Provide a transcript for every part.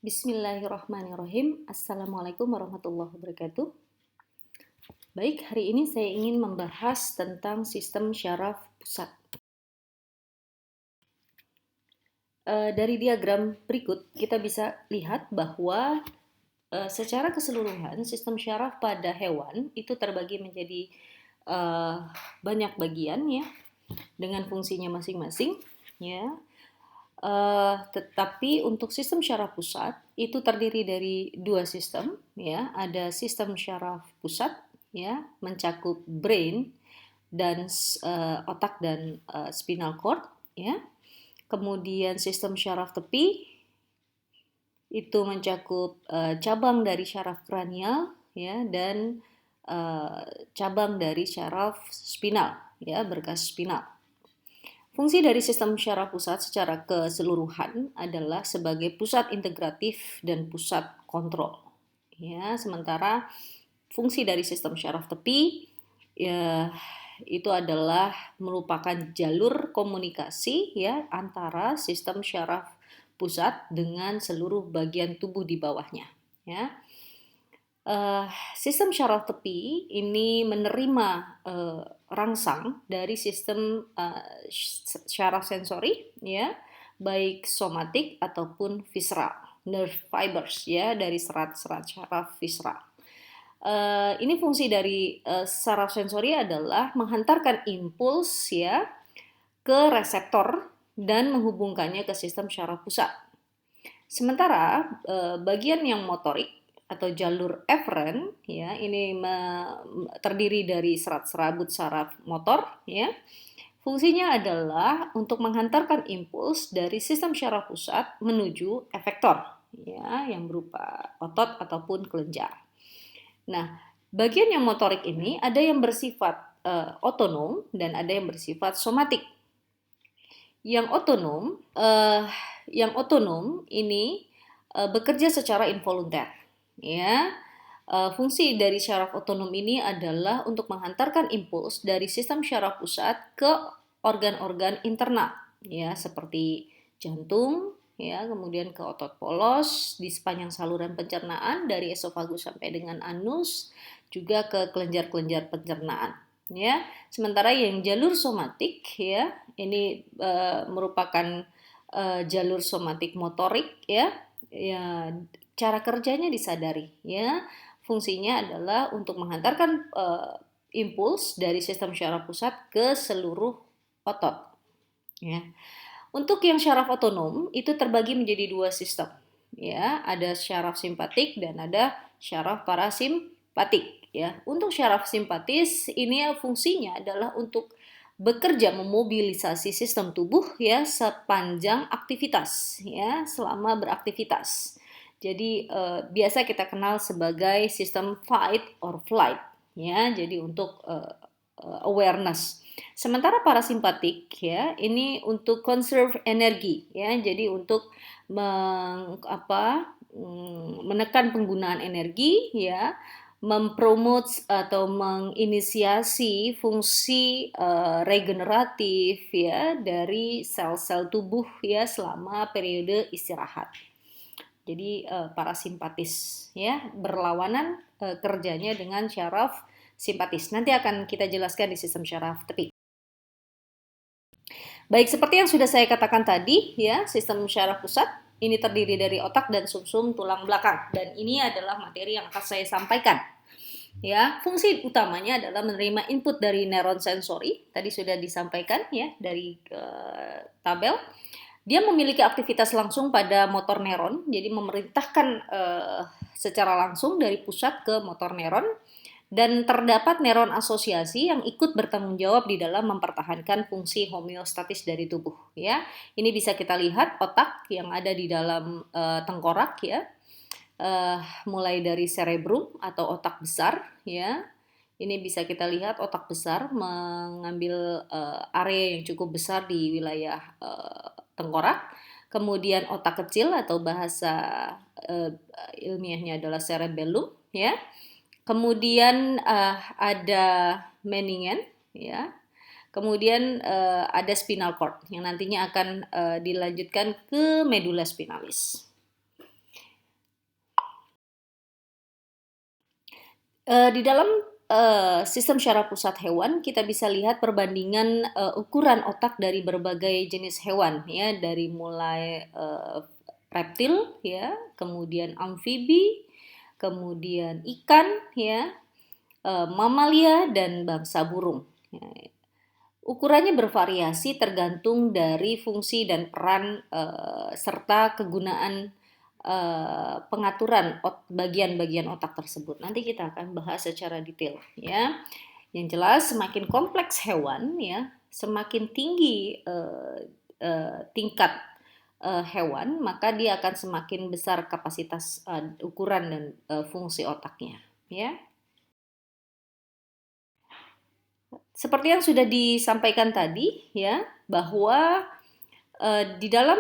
Bismillahirrahmanirrahim. Assalamualaikum warahmatullahi wabarakatuh. Baik, hari ini saya ingin membahas tentang sistem syaraf pusat. Dari diagram berikut kita bisa lihat bahwa secara keseluruhan sistem syaraf pada hewan itu terbagi menjadi banyak bagian ya, dengan fungsinya masing-masing ya. Tetapi untuk sistem syaraf pusat itu terdiri dari dua sistem ya, ada sistem syaraf pusat ya, mencakup brain dan otak dan spinal cord ya. Kemudian sistem syaraf tepi itu mencakup cabang dari syaraf kranial ya, dan cabang dari syaraf spinal ya, berkas spinal. Fungsi dari sistem syaraf pusat secara keseluruhan adalah sebagai pusat integratif dan pusat kontrol. Ya, sementara fungsi dari sistem syaraf tepi ya, itu adalah merupakan jalur komunikasi ya antara sistem syaraf pusat dengan seluruh bagian tubuh di bawahnya. Ya. Sistem syaraf tepi ini menerima rangsang dari sistem syaraf sensori ya, baik somatik ataupun visceral, nerve fibers ya, dari serat-serat syaraf visceral. Ini fungsi dari saraf sensori adalah menghantarkan impuls ya ke reseptor dan menghubungkannya ke sistem syaraf pusat. Sementara bagian yang motorik atau jalur eferen ya, ini terdiri dari serat serabut saraf motor ya. Fungsinya adalah untuk menghantarkan impuls dari sistem syaraf pusat menuju efektor ya, yang berupa otot ataupun kelenjar. Nah, bagian yang motorik ini ada yang bersifat otonom dan ada yang bersifat somatik. Yang otonom ini bekerja secara involunter. Ya, fungsi dari syaraf otonom ini adalah untuk menghantarkan impuls dari sistem syaraf pusat ke organ-organ internal, ya, seperti jantung, ya, kemudian ke otot polos di sepanjang saluran pencernaan dari esofagus sampai dengan anus, juga ke kelenjar-kelenjar pencernaan. Ya, sementara yang jalur somatik ya, ini merupakan jalur somatik motorik ya, ya, cara kerjanya disadari ya. Fungsinya adalah untuk menghantarkan impuls dari sistem syaraf pusat ke seluruh otot ya. Untuk yang syaraf otonom itu terbagi menjadi dua sistem ya, ada syaraf simpatik dan ada syaraf parasimpatik ya. Untuk syaraf simpatis ini fungsinya adalah untuk bekerja memobilisasi sistem tubuh ya sepanjang aktivitas ya, selama beraktivitas. Jadi biasa kita kenal sebagai sistem fight or flight ya. Jadi untuk awareness. Sementara parasimpatik ya, ini untuk conserve energi ya. Jadi untuk menekan penggunaan energi ya, mempromote atau menginisiasi fungsi regeneratif ya dari sel-sel tubuh ya selama periode istirahat. Jadi parasimpatis ya, berlawanan kerjanya dengan syaraf simpatis. Nanti akan kita jelaskan di sistem syaraf tepi. Baik, seperti yang sudah saya katakan tadi ya, sistem syaraf pusat ini terdiri dari otak dan sumsum tulang belakang, dan ini adalah materi yang akan saya sampaikan. Ya, fungsi utamanya adalah menerima input dari neuron sensori. Tadi sudah disampaikan ya dari tabel. Dia memiliki aktivitas langsung pada motor neuron, jadi memerintahkan secara langsung dari pusat ke motor neuron, dan terdapat neuron asosiasi yang ikut bertanggung jawab di dalam mempertahankan fungsi homeostatis dari tubuh ya. Ini bisa kita lihat otak yang ada di dalam tengkorak ya. Mulai dari cerebrum atau otak besar ya. Ini bisa kita lihat otak besar mengambil area yang cukup besar di wilayah tengkorak. Kemudian otak kecil atau bahasa ilmiahnya adalah cerebellum ya. Kemudian ada meningen ya. Kemudian ada spinal cord yang nantinya akan dilanjutkan ke medula spinalis. Di dalam sistem syaraf pusat hewan, kita bisa lihat perbandingan ukuran otak dari berbagai jenis hewan, ya, dari mulai reptil, ya, kemudian amfibi, kemudian ikan, ya, mamalia dan bangsa burung. Ya, ukurannya bervariasi tergantung dari fungsi dan peran serta kegunaan pengaturan bagian-bagian otak tersebut. Nanti kita akan bahas secara detail, ya. Yang jelas semakin kompleks hewan, ya, semakin tinggi tingkat hewan, maka dia akan semakin besar kapasitas ukuran dan fungsi otaknya, ya. Seperti yang sudah disampaikan tadi, ya, bahwa di dalam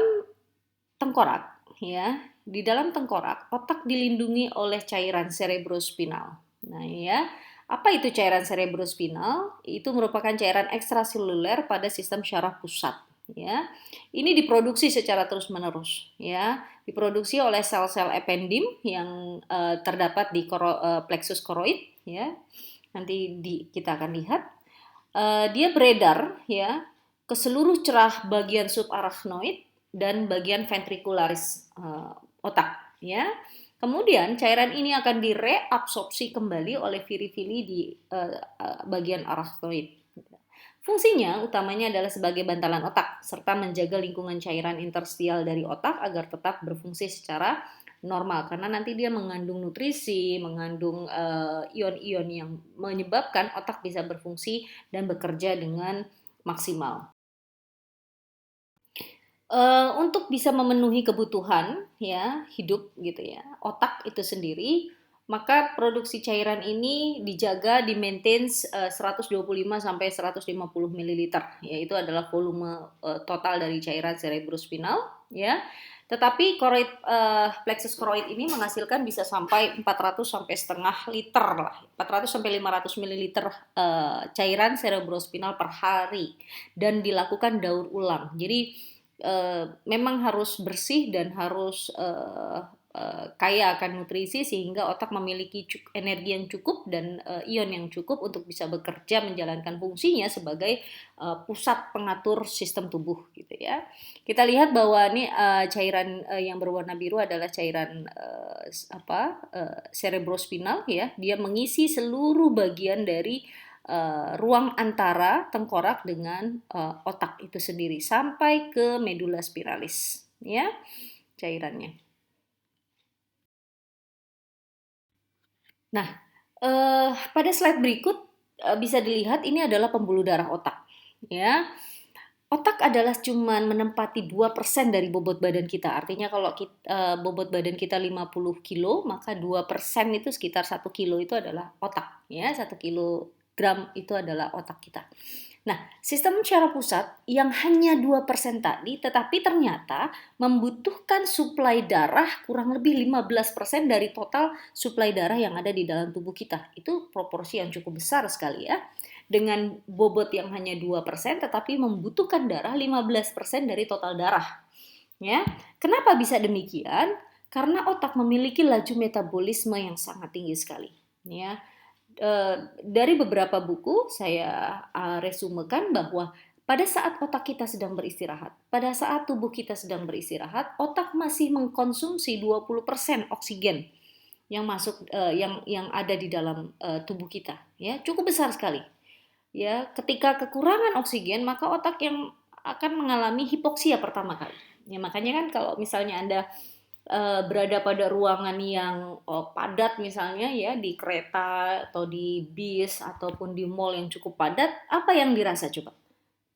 tengkorak, ya, di dalam tengkorak otak dilindungi oleh cairan cerebrospinal. Nah, ya, apa itu cairan cerebrospinal? Itu merupakan cairan ekstraseluler pada sistem syaraf pusat, ya. Ini diproduksi secara terus-menerus, ya. Diproduksi oleh sel-sel ependim yang terdapat di plexus choroid, ya. Nanti kita akan lihat. Dia beredar, ya, ke seluruh cerah bagian subarachnoid dan bagian ventricularis otak, ya. Kemudian cairan ini akan direabsorpsi kembali oleh viri-viri di bagian arachnoid. Fungsinya utamanya adalah sebagai bantalan otak serta menjaga lingkungan cairan interstial dari otak agar tetap berfungsi secara normal, karena nanti dia mengandung nutrisi, mengandung ion-ion yang menyebabkan otak bisa berfungsi dan bekerja dengan maksimal. Untuk bisa memenuhi kebutuhan, ya, hidup gitu ya, otak itu sendiri, maka produksi cairan ini dijaga di-maintain 125 sampai 150 mililiter, yaitu adalah volume total dari cairan cerebrospinal, ya. Tetapi plexus choroid ini menghasilkan bisa sampai 400 sampai setengah liter lah, 400 sampai 500 mililiter cairan cerebrospinal per hari dan dilakukan daur ulang. Jadi memang harus bersih dan harus kaya akan nutrisi sehingga otak memiliki energi yang cukup dan ion yang cukup untuk bisa bekerja menjalankan fungsinya sebagai pusat pengatur sistem tubuh, gitu ya. Kita lihat bahwa ini cairan yang berwarna biru adalah cairan cerebrospinal, ya. Dia mengisi seluruh bagian dari ruang antara tengkorak dengan otak itu sendiri sampai ke medula spiralis, ya, cairannya. Nah, pada slide berikut bisa dilihat ini adalah pembuluh darah otak, ya. Otak adalah cuman menempati 2% dari bobot badan kita. Artinya kalau bobot badan kita 50 kilo, maka 2% itu sekitar 1 kilo itu adalah otak, ya. 1 kilogram itu adalah otak kita. Nah, sistem syaraf pusat yang hanya 2% tadi, tetapi ternyata membutuhkan suplai darah kurang lebih 15% dari total suplai darah yang ada di dalam tubuh kita. Itu proporsi yang cukup besar sekali, ya. Dengan bobot yang hanya 2%, tetapi membutuhkan darah 15% dari total darah. Ya. Kenapa bisa demikian? Karena otak memiliki laju metabolisme yang sangat tinggi sekali. Ya. Dari beberapa buku saya resumekan bahwa pada saat otak kita sedang beristirahat, pada saat tubuh kita sedang beristirahat, otak masih mengkonsumsi 20% oksigen yang masuk yang ada di dalam tubuh kita, ya, cukup besar sekali. Ya, ketika kekurangan oksigen, maka otak yang akan mengalami hipoksia pertama kali. Ya, makanya kan kalau misalnya Anda berada pada ruangan yang padat misalnya, ya, di kereta atau di bis ataupun di mall yang cukup padat, apa yang dirasa coba?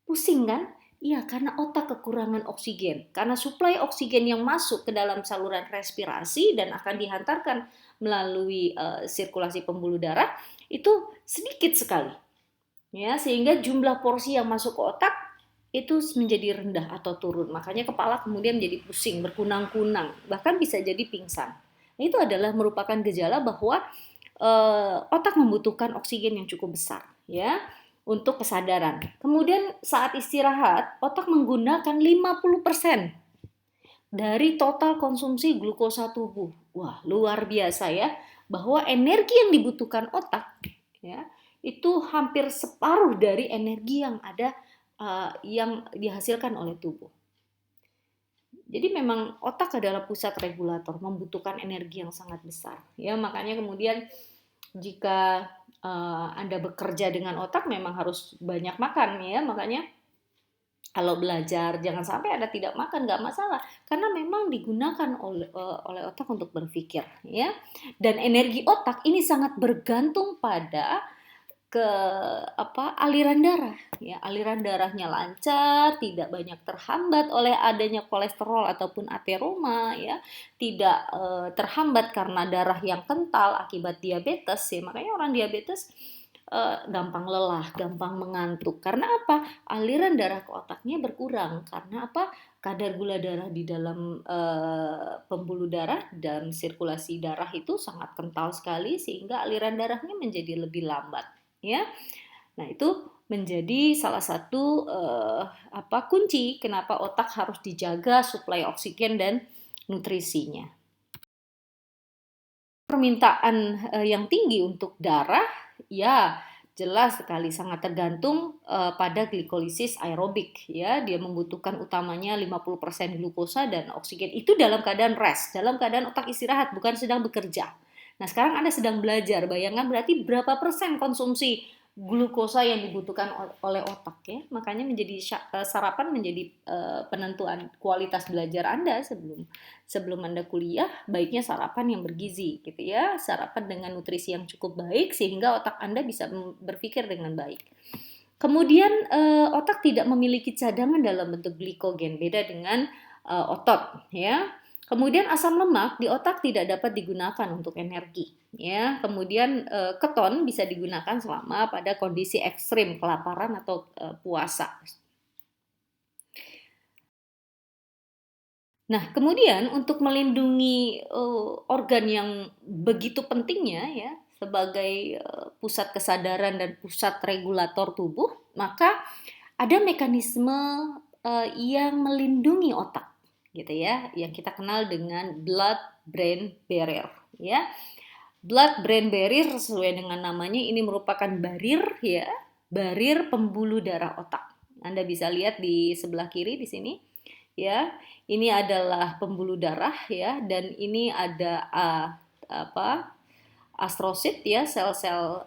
Pusing kan? Iya, karena otak kekurangan oksigen. Karena suplai oksigen yang masuk ke dalam saluran respirasi dan akan dihantarkan melalui sirkulasi pembuluh darah itu sedikit sekali. Ya, sehingga jumlah porsi yang masuk ke otak itu menjadi rendah atau turun. Makanya kepala kemudian menjadi pusing, berkunang-kunang, bahkan bisa jadi pingsan. Nah, itu adalah merupakan gejala bahwa otak membutuhkan oksigen yang cukup besar, ya, untuk kesadaran. Kemudian saat istirahat, otak menggunakan 50% dari total konsumsi glukosa tubuh. Wah, luar biasa, ya. bahwa energi yang dibutuhkan otak ya itu hampir separuh dari energi yang ada yang dihasilkan oleh tubuh. Jadi memang otak adalah pusat regulator, membutuhkan energi yang sangat besar. Ya, makanya kemudian jika Anda bekerja dengan otak memang harus banyak makan ya, makanya kalau belajar jangan sampai Anda tidak makan, nggak masalah karena memang digunakan oleh otak untuk berpikir ya. Dan energi otak ini sangat bergantung pada ke aliran darah ya, aliran darahnya lancar, tidak banyak terhambat oleh adanya kolesterol ataupun ateroma ya, tidak terhambat karena darah yang kental akibat diabetes ya. Makanya orang diabetes gampang lelah, gampang mengantuk. Karena apa? Aliran darah ke otaknya berkurang. Karena apa? Kadar gula darah di dalam pembuluh darah dan sirkulasi darah itu sangat kental sekali sehingga aliran darahnya menjadi lebih lambat, ya. Nah, itu menjadi salah satu kunci kenapa otak harus dijaga suplai oksigen dan nutrisinya. Permintaan yang tinggi untuk darah ya jelas sekali sangat tergantung pada glikolisis aerobik ya. Dia membutuhkan utamanya 50% glukosa dan oksigen. Itu dalam keadaan rest, dalam keadaan otak istirahat, bukan sedang bekerja. Nah, sekarang Anda sedang belajar, bayangkan berarti berapa persen konsumsi glukosa yang dibutuhkan oleh otak ya. Makanya menjadi sarapan menjadi penentuan kualitas belajar Anda sebelum Anda kuliah, baiknya sarapan yang bergizi gitu ya. Sarapan dengan nutrisi yang cukup baik sehingga otak Anda bisa berpikir dengan baik. Kemudian otak tidak memiliki cadangan dalam bentuk glikogen, beda dengan otot ya. Kemudian asam lemak di otak tidak dapat digunakan untuk energi ya. Kemudian keton bisa digunakan selama pada kondisi ekstrim kelaparan atau puasa. Nah, kemudian untuk melindungi organ yang begitu pentingnya ya sebagai pusat kesadaran dan pusat regulator tubuh, maka ada mekanisme yang melindungi otak gitu ya, yang kita kenal dengan blood-brain barrier ya. Blood-brain barrier sesuai dengan namanya ini merupakan barir ya, barir pembuluh darah otak. Anda bisa lihat di sebelah kiri di sini ya. Ini adalah pembuluh darah ya, dan ini ada astrosit ya, sel-sel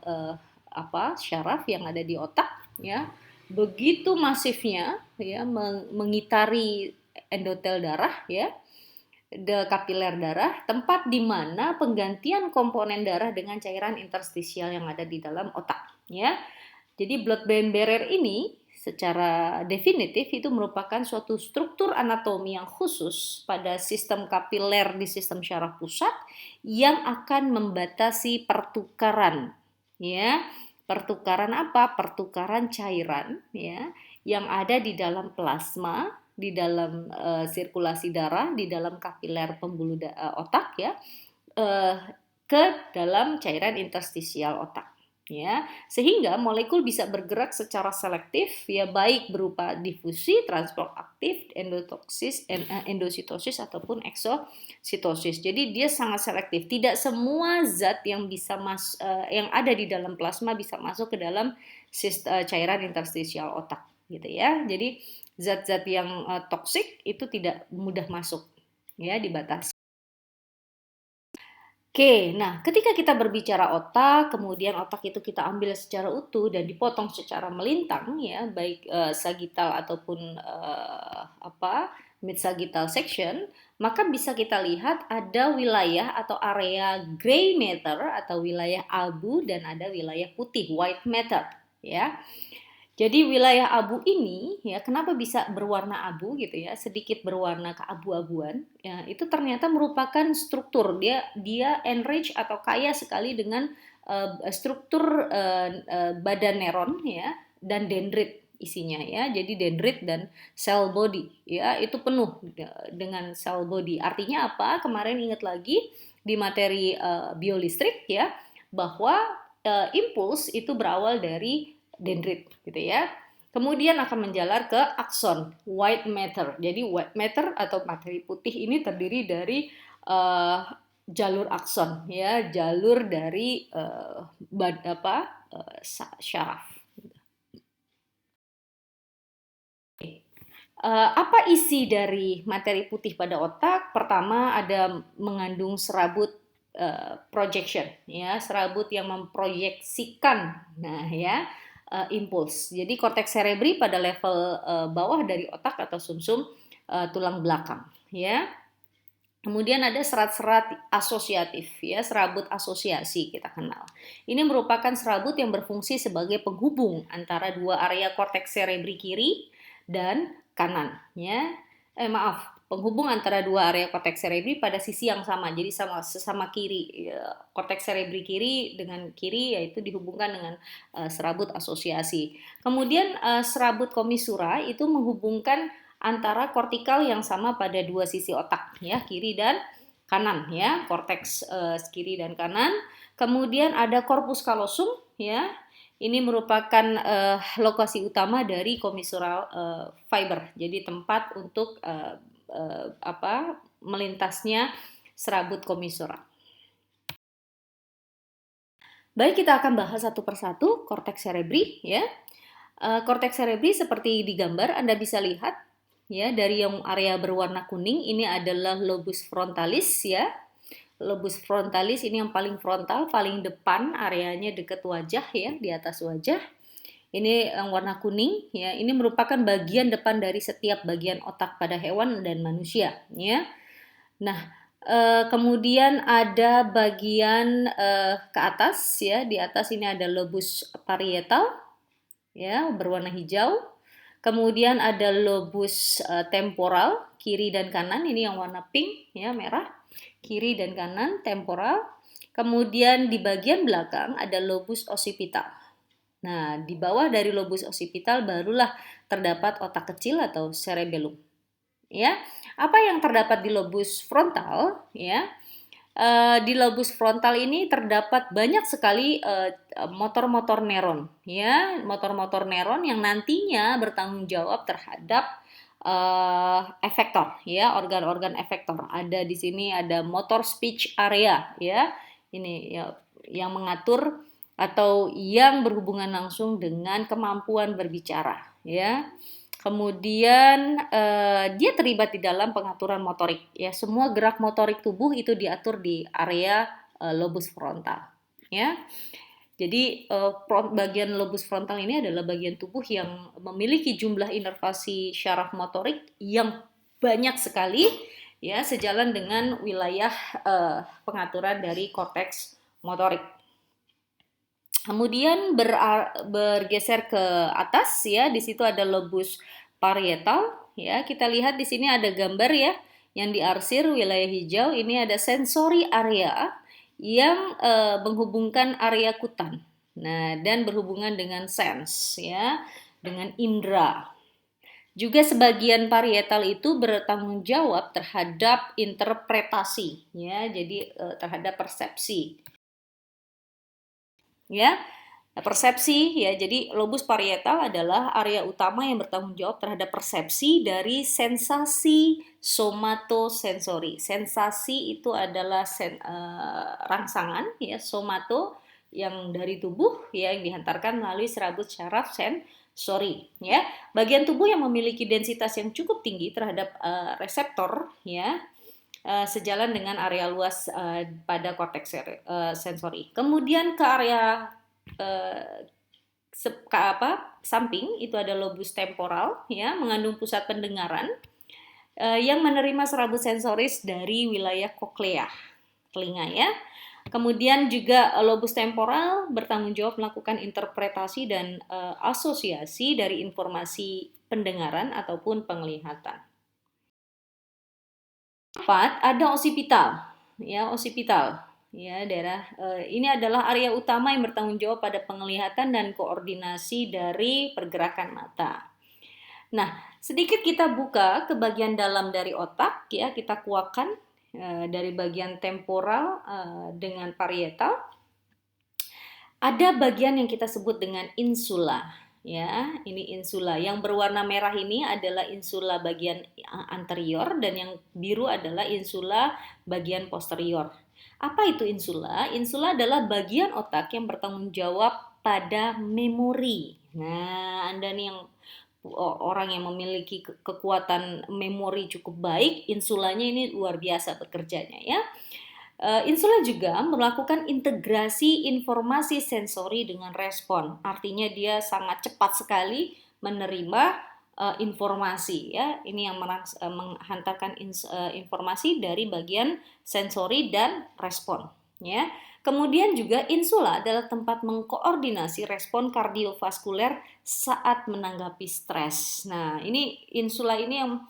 syaraf yang ada di otak ya. Begitu masifnya ya mengitari endotel darah ya, kapiler darah, tempat di mana penggantian komponen darah dengan cairan interstisial yang ada di dalam otak ya. Jadi blood-brain barrier ini secara definitif itu merupakan suatu struktur anatomi yang khusus pada sistem kapiler di sistem syaraf pusat yang akan membatasi pertukaran ya. Pertukaran apa? Pertukaran cairan ya yang ada di dalam plasma, di dalam sirkulasi darah, di dalam kapiler pembuluh otak ya, ke dalam cairan interstisial otak ya, sehingga molekul bisa bergerak secara selektif ya, baik berupa difusi, transport aktif, endositosis ataupun eksositosis. Jadi dia sangat selektif. Tidak semua zat yang bisa yang ada di dalam plasma bisa masuk ke dalam cairan interstisial otak gitu ya. Jadi zat-zat yang toksik itu tidak mudah masuk ya, dibatasi. Oke, nah ketika kita berbicara otak, kemudian otak itu kita ambil secara utuh dan dipotong secara melintang ya, baik sagittal ataupun mid sagittal section, maka bisa kita lihat ada wilayah atau area gray matter atau wilayah abu dan ada wilayah putih white matter ya. Jadi wilayah abu ini ya, kenapa bisa berwarna abu gitu ya, sedikit berwarna keabu-abuan ya, itu ternyata merupakan struktur dia enrich atau kaya sekali dengan struktur badan neuron ya dan dendrit isinya ya. Jadi dendrit dan cell body ya itu penuh dengan cell body. Artinya apa? Kemarin ingat lagi di materi biolistrik ya, bahwa impuls itu berawal dari dendrit gitu ya. Kemudian akan menjalar ke akson, white matter. Jadi white matter atau materi putih ini terdiri dari jalur akson, ya, jalur dari syaraf. Apa isi dari materi putih pada otak? Pertama, ada mengandung serabut projection, ya, serabut yang memproyeksikan, nah, ya, impuls. Jadi korteks cerebri pada level bawah dari otak atau sumsum tulang belakang, ya. Kemudian ada serat-serat asosiatif, ya, serabut asosiasi kita kenal. Ini merupakan serabut yang berfungsi sebagai penghubung antara dua area korteks cerebri kiri dan kanan, ya. Penghubung antara dua area korteks cerebri pada sisi yang sama, jadi sesama kiri. Ya, korteks cerebri kiri dengan kiri yaitu dihubungkan dengan serabut asosiasi. Kemudian serabut komisura itu menghubungkan antara kortikal yang sama pada dua sisi otak, ya, kiri dan kanan, ya, korteks kiri dan kanan. Kemudian ada corpus callosum, ya. Ini merupakan lokasi utama dari commissural fiber. Jadi tempat untuk melintasnya serabut komisura. Baik, kita akan bahas satu persatu korteks cerebri, ya. Korteks cerebri seperti di gambar Anda bisa lihat, ya, dari yang area berwarna kuning ini adalah lobus frontalis, ya. Lobus frontalis ini yang paling frontal, paling depan, areanya dekat wajah, ya, di atas wajah. Ini yang warna kuning, ya. Ini merupakan bagian depan dari setiap bagian otak pada hewan dan manusia, ya. Nah, kemudian ada bagian ke atas, ya. Di atas ini ada lobus parietal, ya, berwarna hijau. Kemudian ada lobus temporal kiri dan kanan, ini yang warna pink, ya, merah. Kiri dan kanan temporal. Kemudian di bagian belakang ada lobus occipital. Nah, di bawah dari lobus occipital barulah terdapat otak kecil atau cerebellum. Ya, apa yang terdapat di lobus frontal? Ya, di lobus frontal ini terdapat banyak sekali motor-motor neuron, ya, motor-motor neuron yang nantinya bertanggung jawab terhadap efektor, ya, organ-organ efektor. Ada di sini ada motor speech area, ya, ini ya, yang mengatur atau yang berhubungan langsung dengan kemampuan berbicara, ya. Kemudian dia terlibat di dalam pengaturan motorik, ya. Semua gerak motorik tubuh itu diatur di area lobus frontal, ya. Jadi bagian lobus frontal ini adalah bagian tubuh yang memiliki jumlah inervasi syaraf motorik yang banyak sekali, ya, sejalan dengan wilayah pengaturan dari korteks motorik. Kemudian bergeser ke atas, ya, di situ ada lobus parietal, ya. Kita lihat di sini ada gambar, ya, yang diarsir wilayah hijau. Ini ada sensory area yang menghubungkan area kutan. Nah, dan berhubungan dengan sense, ya, dengan indera. Juga sebagian parietal itu bertanggung jawab terhadap interpretasi, ya, jadi terhadap persepsi. Ya, persepsi, ya. Jadi lobus parietal adalah area utama yang bertanggung jawab terhadap persepsi dari sensasi somatosensori. Sensasi itu adalah rangsangan, ya, somato yang dari tubuh, ya, yang dihantarkan melalui serabut syaraf sensori, ya. Bagian tubuh yang memiliki densitas yang cukup tinggi terhadap reseptor, ya, sejalan dengan area luas pada korteks sensori. Kemudian ke area samping itu ada lobus temporal, ya, mengandung pusat pendengaran yang menerima serabut sensoris dari wilayah koklea, telinga, ya. Kemudian juga lobus temporal bertanggung jawab melakukan interpretasi dan asosiasi dari informasi pendengaran ataupun penglihatan. 4, ada occipital, ya, occipital, ya, daerah ini adalah area utama yang bertanggung jawab pada penglihatan dan koordinasi dari pergerakan mata. Nah, sedikit kita buka ke bagian dalam dari otak, ya, kita kuakkan dari bagian temporal dengan parietal. Ada bagian yang kita sebut dengan insula, Ya, ini insula. Yang berwarna merah ini adalah insula bagian anterior dan yang biru adalah insula bagian posterior. Apa itu insula? Insula adalah bagian otak yang bertanggung jawab pada memori. Nah, Anda nih yang orang yang memiliki kekuatan memori cukup baik, insulanya ini luar biasa bekerjanya ya. Insula juga melakukan integrasi informasi sensori dengan respon. Artinya dia sangat cepat sekali menerima informasi ya. Ini yang menghantarkan informasi dari bagian sensori dan respon ya. Kemudian juga insula adalah tempat mengkoordinasi respon kardiovaskuler saat menanggapi stres. Nah, ini insula ini yang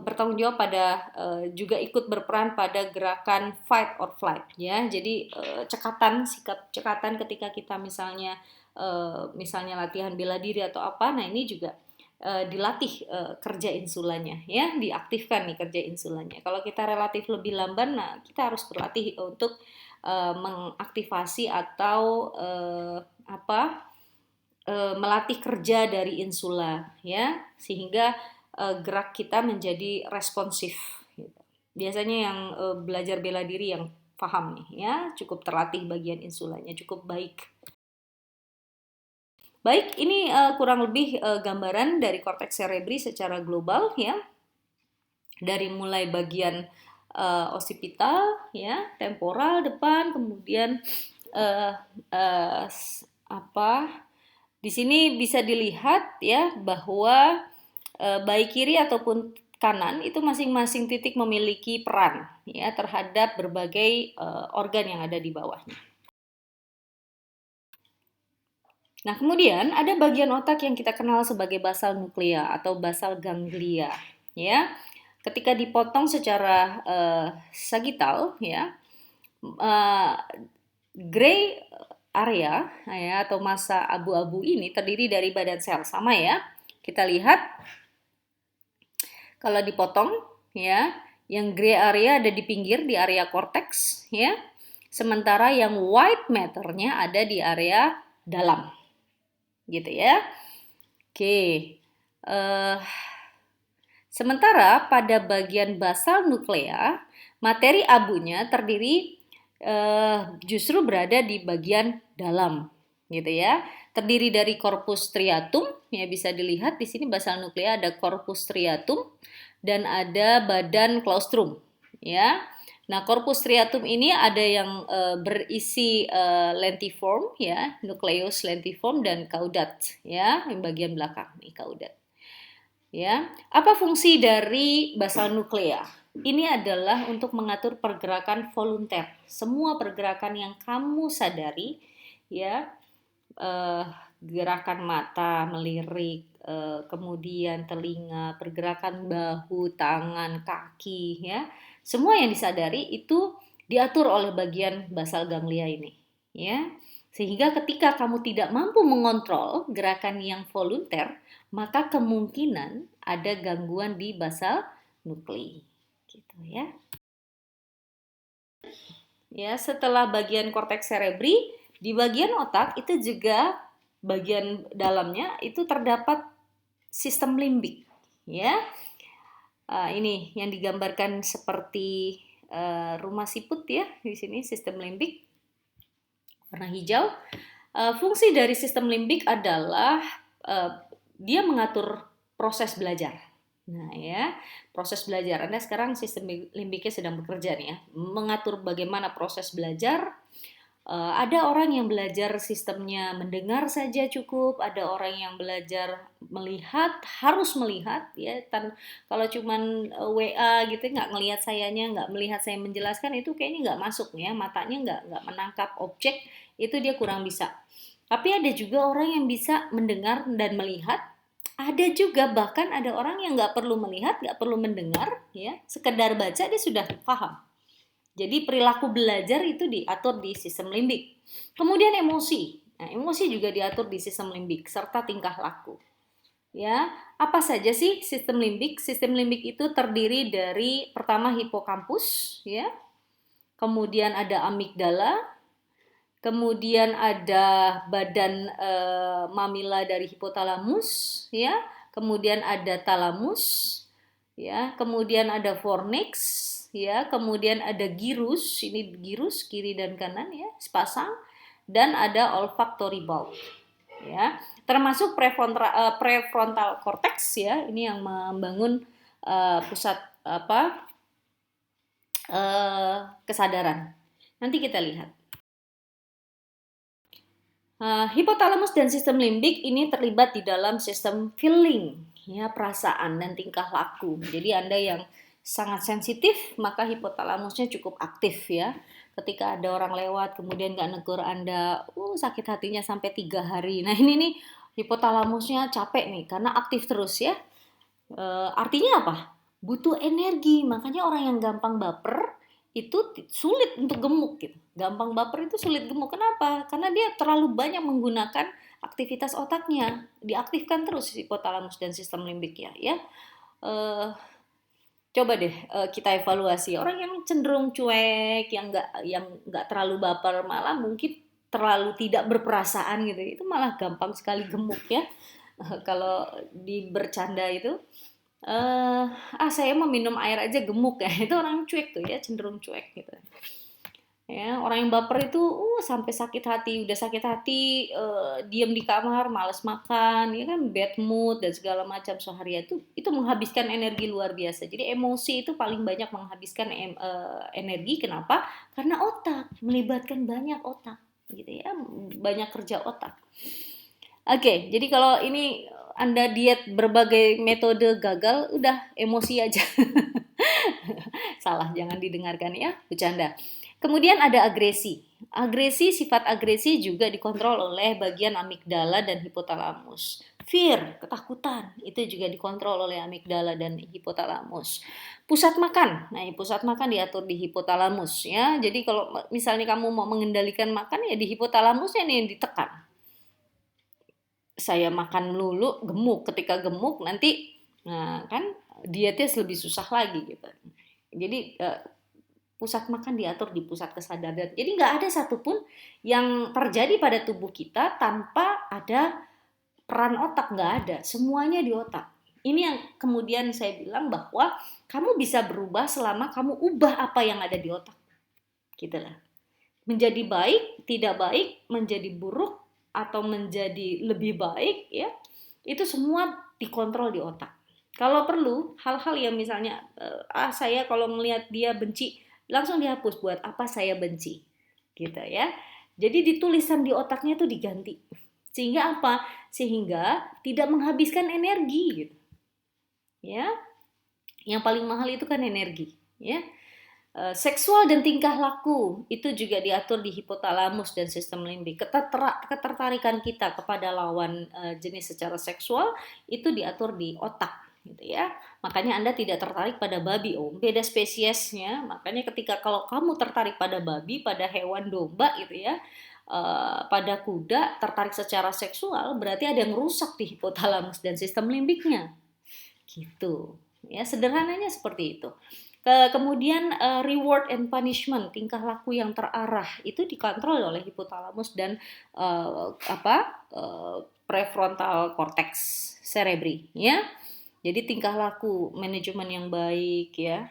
bertanggung jawab pada juga ikut berperan pada gerakan fight or flight ya. Jadi sikap cekatan ketika kita misalnya latihan bela diri atau apa. Nah, ini juga dilatih kerja insulanya ya, diaktifkan nih kerja insulanya. Kalau kita relatif lebih lamban, nah kita harus berlatih untuk mengaktifasi atau melatih kerja dari insula ya, sehingga gerak kita menjadi responsif. Biasanya yang belajar bela diri yang paham nih ya, cukup terlatih bagian insulanya, cukup baik. Baik, ini kurang lebih gambaran dari korteks cerebri secara global ya. Dari mulai bagian occipital ya, temporal depan, kemudian di sini bisa dilihat ya bahwa baik kiri ataupun kanan itu masing-masing titik memiliki peran ya terhadap berbagai organ yang ada di bawahnya. Nah, kemudian ada bagian otak yang kita kenal sebagai basal nuklea atau basal ganglia ya. Ketika dipotong secara sagital ya, gray area ya atau massa abu-abu ini terdiri dari badan sel sama ya. Kita lihat kalau dipotong ya, yang gray area ada di pinggir di area korteks ya. Sementara yang white matter-nya ada di area dalam. Gitu ya. Oke. Sementara pada bagian basal nuklea, materi abunya terdiri justru berada di bagian dalam, gitu ya. Terdiri dari corpus striatum, ya bisa dilihat di sini basal nuklea ada corpus striatum dan ada badan claustrum, ya. Nah, corpus striatum ini ada yang berisi lentiform, ya, nucleus lentiform dan caudat, ya, yang bagian belakang nih caudat. Ya, apa fungsi dari basal nuklea? Ini adalah untuk mengatur pergerakan volunter. Semua pergerakan yang kamu sadari, ya, gerakan mata, melirik, kemudian telinga, pergerakan bahu, tangan, kaki, ya, semua yang disadari itu diatur oleh bagian basal ganglia ini, ya. Sehingga ketika kamu tidak mampu mengontrol gerakan yang volunter, maka kemungkinan ada gangguan di basal nuklei. Gitu ya. Ya, setelah bagian korteks cerebri, di bagian otak itu juga bagian dalamnya itu terdapat sistem limbik, ya. Ini yang digambarkan seperti rumah siput ya di sini sistem limbik warna hijau. Fungsi dari sistem limbik adalah dia mengatur proses belajar. Nah ya, proses belajar. Anda sekarang sistem limbiknya sedang bekerja nih ya, mengatur bagaimana proses belajar. Ada orang yang belajar sistemnya mendengar saja cukup, ada orang yang belajar melihat, harus melihat ya. Kalau cuman WA gitu nggak ngelihat sayanya, nggak melihat saya menjelaskan itu kayaknya nggak masuk ya, matanya nggak menangkap objek, itu dia kurang bisa. Tapi ada juga orang yang bisa mendengar dan melihat. Ada juga bahkan ada orang yang nggak perlu melihat, nggak perlu mendengar, ya, sekedar baca dia sudah paham. Jadi perilaku belajar itu diatur di sistem limbik. Kemudian emosi, nah emosi juga diatur di sistem limbik serta tingkah laku. Ya, apa saja sih sistem limbik? Sistem limbik itu terdiri dari pertama hipokampus, ya, kemudian ada amigdala, kemudian ada badan mamila dari hipotalamus, ya, kemudian ada talamus, ya, kemudian ada fornix, ya, kemudian ada gyrus, ini gyrus kiri dan kanan, ya, sepasang, dan ada olfactory bulb, ya, termasuk prefrontal cortex, ya, ini yang membangun pusat kesadaran. Nanti kita lihat. Hipotalamus dan sistem limbik ini terlibat di dalam sistem feeling, ya, perasaan dan tingkah laku. Jadi Anda yang sangat sensitif, maka hipotalamusnya cukup aktif, ya. Ketika ada orang lewat kemudian nggak negur Anda, sakit hatinya sampai 3 hari. Nah, ini nih hipotalamusnya capek nih karena aktif terus, ya. Artinya apa? Butuh energi. Makanya orang yang gampang baper itu sulit untuk gemuk gitu. Gampang baper itu sulit gemuk. Kenapa? Karena dia terlalu banyak menggunakan aktivitas otaknya. Diaktifkan terus hipotalamus dan sistem limbiknya, ya. Coba deh kita evaluasi orang yang cenderung cuek, yang nggak terlalu baper, malah mungkin terlalu tidak berperasaan gitu. Itu malah gampang sekali gemuk, ya. Kalau bercanda itu, saya mau minum air aja gemuk ya. Itu orang cuek tuh, ya, cenderung cuek gitu. Ya, orang yang baper itu sampai sakit hati, udah sakit hati, diam di kamar, malas makan, ya kan, bad mood dan segala macam seharian itu menghabiskan energi luar biasa. Jadi emosi itu paling banyak menghabiskan energi. Kenapa? Karena otak, melibatkan banyak otak gitu, ya, banyak kerja otak. Oke, jadi kalau ini Anda diet berbagai metode gagal, udah emosi aja. Salah, jangan didengarkan, ya, bercanda. Kemudian ada agresi. Sifat agresi juga dikontrol oleh bagian amigdala dan hipotalamus. Fear, ketakutan, itu juga dikontrol oleh amigdala dan hipotalamus. Pusat makan, nah pusat makan diatur di hipotalamus, ya. Jadi kalau misalnya kamu mau mengendalikan makan, ya di hipotalamusnya nih yang ditekan. Saya makan melulu, gemuk. Ketika gemuk nanti, nah kan dietnya lebih susah lagi gitu. Jadi pusat makan diatur di pusat kesadaran. Jadi nggak ada satupun yang terjadi pada tubuh kita tanpa ada peran otak, nggak ada. Semuanya di otak. Ini yang kemudian saya bilang bahwa kamu bisa berubah selama kamu ubah apa yang ada di otak. Gitu lah. Menjadi baik, tidak baik, menjadi buruk, atau menjadi lebih baik, ya, itu semua dikontrol di otak. Kalau perlu hal-hal yang misalnya saya kalau melihat dia benci, langsung dihapus. Buat apa saya benci, gitu, ya. Jadi ditulisan di otaknya itu diganti, sehingga apa? Sehingga tidak menghabiskan energi, gitu, ya. Yang paling mahal itu kan energi, ya. Seksual dan tingkah laku itu juga diatur di hipotalamus dan sistem limbik. Ketertarikan kita kepada lawan jenis secara seksual itu diatur di otak, gitu, ya. Makanya Anda tidak tertarik pada babi, beda spesiesnya. Makanya ketika kalau kamu tertarik pada babi, pada hewan domba, gitu, ya, pada kuda, tertarik secara seksual, berarti ada yang rusak di hipotalamus dan sistem limbiknya, gitu, ya. Sederhananya seperti itu. Kemudian reward and punishment, tingkah laku yang terarah itu dikontrol oleh hipotalamus dan prefrontal cortex cerebri, ya. Jadi tingkah laku, manajemen yang baik, ya.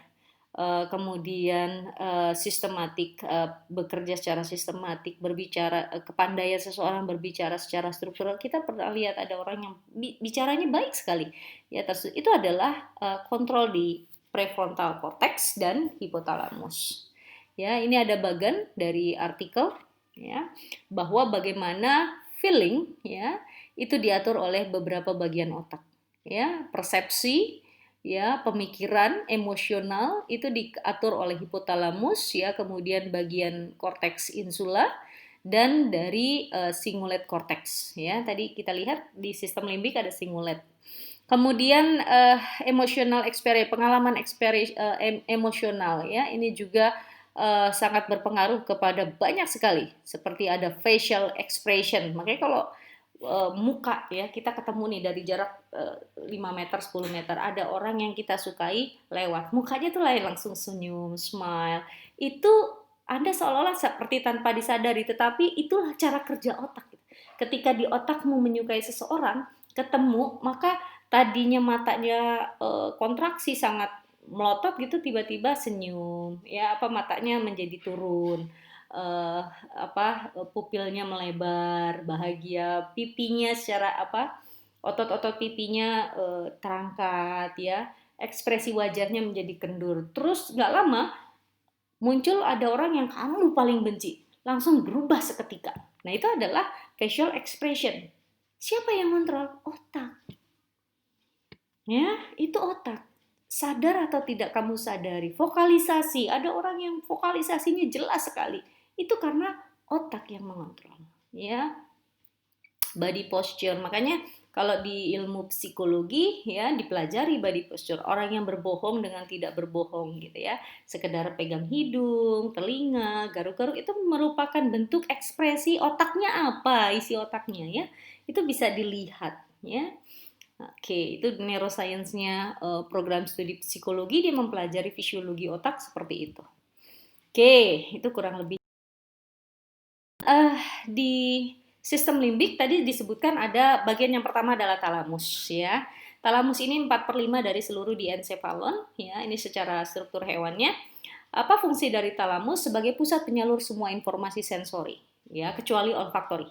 Kemudian sistematik, bekerja secara sistematik, berbicara, kepandaian seseorang berbicara secara struktural. Kita pernah lihat ada orang yang bicaranya baik sekali, ya. Itu adalah kontrol di prefrontal cortex dan hipotalamus. Ya, ini ada bagan dari artikel, ya, bahwa bagaimana feeling, ya, itu diatur oleh beberapa bagian otak, ya. Persepsi, ya, pemikiran, emosional itu diatur oleh hipotalamus, ya, kemudian bagian korteks insula dan dari cingulate cortex, ya. Tadi kita lihat di sistem limbik ada cingulate. Kemudian emotional experience, pengalaman emosional, ya, ini juga sangat berpengaruh kepada banyak sekali, seperti ada facial expression. Makanya kalau muka, ya, kita ketemu nih dari jarak 5 meter, 10 meter, ada orang yang kita sukai lewat, mukanya tuh langsung senyum, smile, itu Anda seolah-olah seperti tanpa disadari, tetapi itulah cara kerja otak. Ketika di otakmu menyukai seseorang, ketemu, maka tadinya matanya kontraksi sangat melotot gitu, tiba-tiba senyum, ya apa matanya menjadi turun, pupilnya melebar, bahagia, pipinya secara otot-otot pipinya terangkat, ya, ekspresi wajahnya menjadi kendur. Terus nggak lama muncul ada orang yang kamu paling benci, langsung berubah seketika. Nah, itu adalah facial expression. Siapa yang kontrol? Otak. Ya, itu otak. Sadar atau tidak kamu sadari. Vokalisasi, ada orang yang vokalisasinya jelas sekali. Itu karena otak yang mengontrol. Ya, body posture. Makanya kalau di ilmu psikologi ya dipelajari body posture, orang yang berbohong dengan tidak berbohong gitu ya, sekedar pegang hidung, telinga, garuk-garuk, itu merupakan bentuk ekspresi otaknya, apa isi otaknya ya, itu bisa dilihat ya. Oke, itu neuroscience-nya program studi psikologi, dia mempelajari fisiologi otak seperti itu. Oke, itu kurang lebih. Di sistem limbik tadi disebutkan ada bagian yang pertama adalah talamus ya. Talamus ini 4/5 dari seluruh diencephalon ya, ini secara struktur hewannya. Apa fungsi dari talamus? Sebagai pusat penyalur semua informasi sensori ya, kecuali olfaktori.